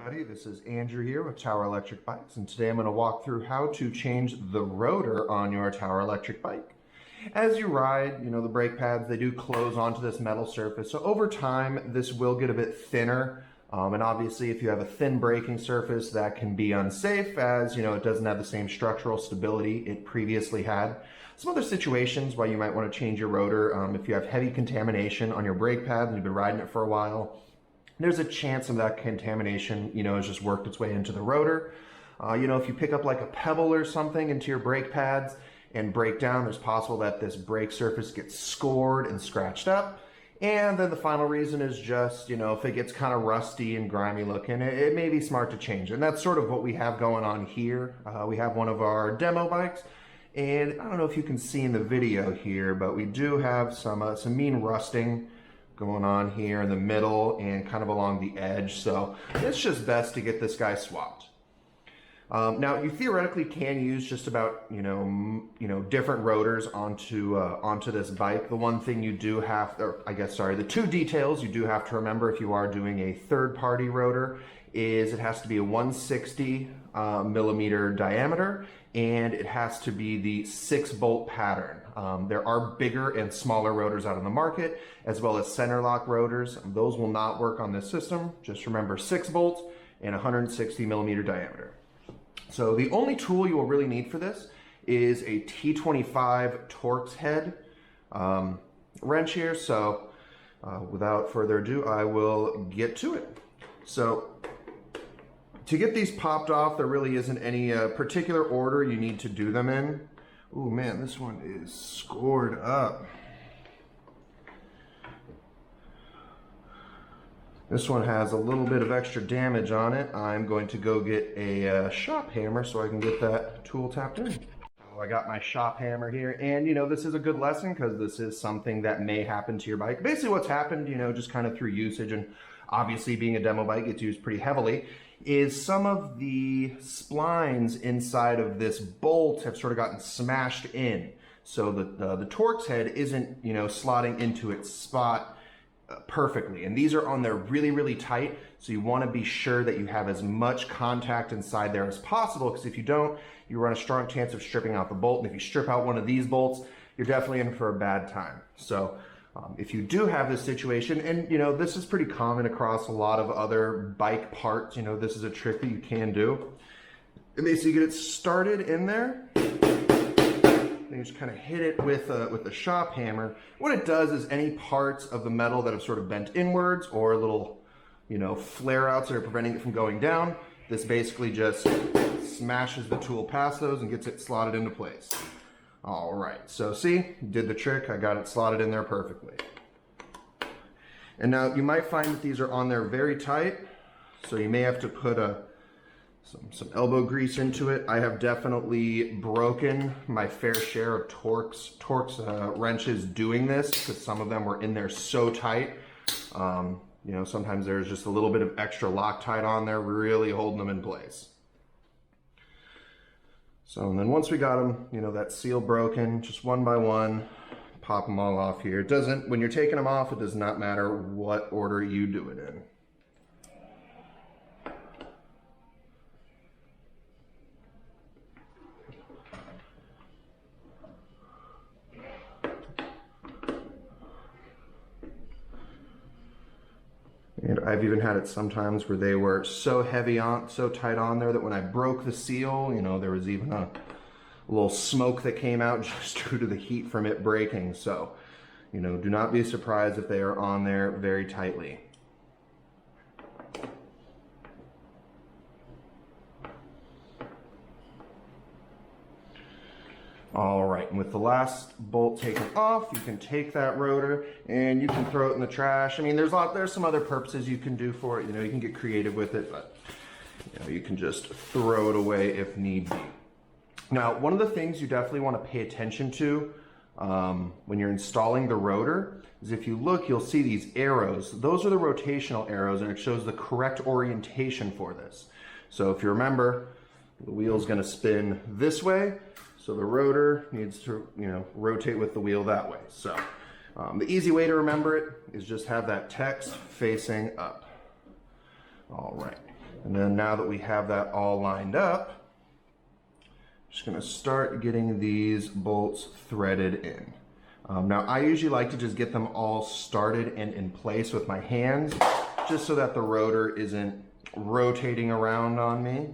Everybody, this is Andrew here with Tower Electric Bikes, and today I'm going to walk through how to change the rotor on your Tower Electric bike. As you ride, the brake pads, they do close onto this metal surface, so over time this will get a bit thinner, and obviously if you have a thin braking surface, that can be unsafe as, it doesn't have the same structural stability it previously had. Some other situations why you might want to change your rotor, if you have heavy contamination on your brake pad and you've been riding it for a while, there's a chance of that contamination, has just worked its way into the rotor. If you pick up like a pebble or something into your brake pads and break down, there's possible that this brake surface gets scored and scratched up. And then the final reason is just, if it gets kind of rusty and grimy looking, it may be smart to change. And that's sort of what we have going on here. We have one of our demo bikes. And I don't know if you can see in the video here, but we do have some mean rusting going on here in the middle and kind of along the edge, so it's just best to get this guy swapped. Now you theoretically can use just about different rotors onto this bike. The one thing you do have, the two details you do have to remember if you are doing a third-party rotor is it has to be a 160 millimeter diameter, and it has to be the 6-bolt pattern. There are bigger and smaller rotors out on the market, as well as center lock rotors. Those will not work on this system. Just remember 6 bolts and 160 millimeter diameter. So the only tool you will really need for this is a T25 Torx head wrench here. So without further ado, I will get to it. So to get these popped off, there really isn't any particular order you need to do them in. Oh man, this one is scored up. This one has a little bit of extra damage on it. I'm going to go get a shop hammer so I can get that tool tapped in. Oh, I got my shop hammer here, and this is a good lesson because this is something that may happen to your bike. Basically what's happened, just kind of through usage, and obviously being a demo bike, it's used pretty heavily, is some of the splines inside of this bolt have sort of gotten smashed in. So the Torx head isn't, slotting into its spot perfectly. And these are on there really, really tight. So you want to be sure that you have as much contact inside there as possible, because if you don't, you run a strong chance of stripping out the bolt. And if you strip out one of these bolts, you're definitely in for a bad time. So if you do have this situation, and this is pretty common across a lot of other bike parts, this is a trick that you can do. And basically get it started in there, and you just kind of hit it with the shop hammer. What it does is any parts of the metal that have sort of bent inwards or little, flare outs that are preventing it from going down, this basically just smashes the tool past those and gets it slotted into place. All right, so see, did the trick. I got it slotted in there perfectly. And now you might find that these are on there very tight, so you may have to put some elbow grease into it. I have definitely broken my fair share of Torx wrenches doing this, because some of them were in there so tight. Sometimes there's just a little bit of extra Loctite on there, really holding them in place. So, and then once we got them, that seal broken, just one by one, pop them all off here. It doesn't, when you're taking them off, it does not matter what order you do it in. And I've even had it sometimes where they were so heavy on, so tight on there that when I broke the seal, there was even a little smoke that came out just due to the heat from it breaking. So, do not be surprised if they are on there very tightly. All right, and with the last bolt taken off, you can take that rotor and you can throw it in the trash. I mean, there's some other purposes you can do for it. You can get creative with it, but you can just throw it away if need be. Now, one of the things you definitely want to pay attention to when you're installing the rotor is if you look, you'll see these arrows. Those are the rotational arrows, and it shows the correct orientation for this. So if you remember, the wheel's going to spin this way. So the rotor needs to, rotate with the wheel that way. So the easy way to remember it is just have that text facing up. All right. And then now that we have that all lined up, I'm just gonna start getting these bolts threaded in. Now I usually like to just get them all started and in place with my hands, just so that the rotor isn't rotating around on me.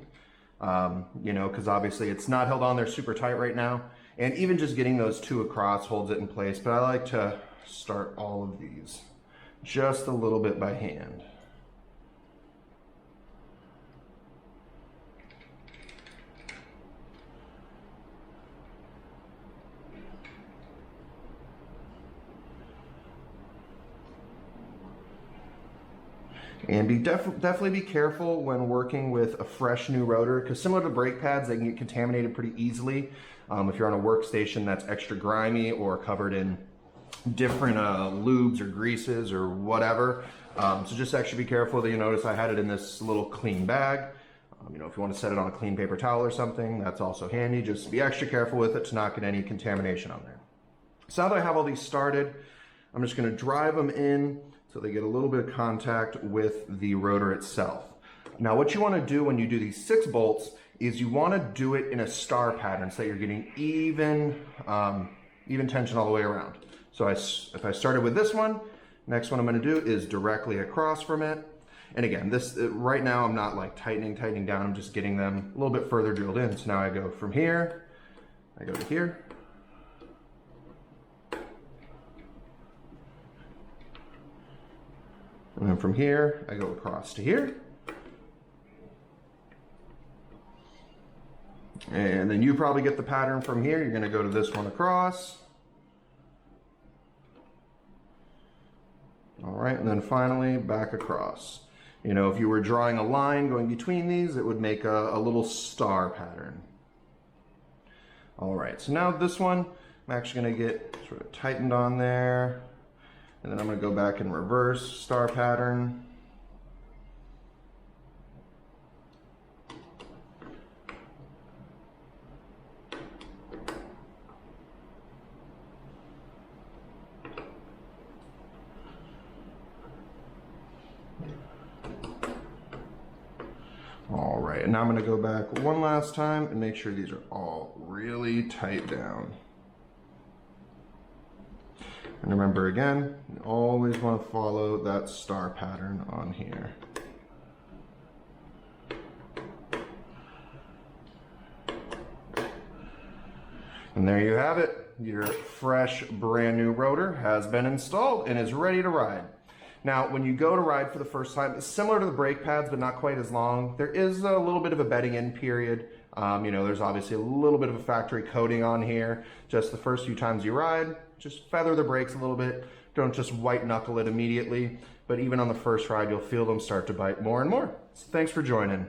You know, because obviously it's not held on there super tight right now. And even just getting those two across holds it in place, but I like to start all of these just a little bit by hand. And definitely be careful when working with a fresh new rotor, because similar to brake pads, they can get contaminated pretty easily. If you're on a workstation that's extra grimy or covered in different lubes or greases or whatever. So just actually be careful. That you notice I had it in this little clean bag. You know, if you want to set it on a clean paper towel or something, that's also handy. Just be extra careful with it to not get any contamination on there. So now that I have all these started, I'm just going to drive them in so they get a little bit of contact with the rotor itself. Now what you want to do when you do these 6 bolts is you want to do it in a star pattern so that you're getting even tension all the way around. So if I started with this one, next one I'm going to do is directly across from it. And again, this right now I'm not like tightening down, I'm just getting them a little bit further drilled in. So now I go from here, I go to here. And then from here, I go across to here. And then you probably get the pattern from here. You're going to go to this one across. All right, and then finally back across. You know, if you were drawing a line going between these, it would make a little star pattern. All right, so now this one, I'm actually going to get sort of tightened on there. And then I'm going to go back and reverse star pattern. All right, and now I'm going to go back one last time and make sure these are all really tight down. And remember again, you always want to follow that star pattern on here. And there you have it. Your fresh, brand new rotor has been installed and is ready to ride. Now, when you go to ride for the first time, it's similar to the brake pads, but not quite as long. There is a little bit of a bedding in period. You know, there's obviously a little bit of a factory coating on here. Just the first few times you ride, just feather the brakes a little bit. Don't just white knuckle it immediately. But even on the first ride, you'll feel them start to bite more and more. So thanks for joining.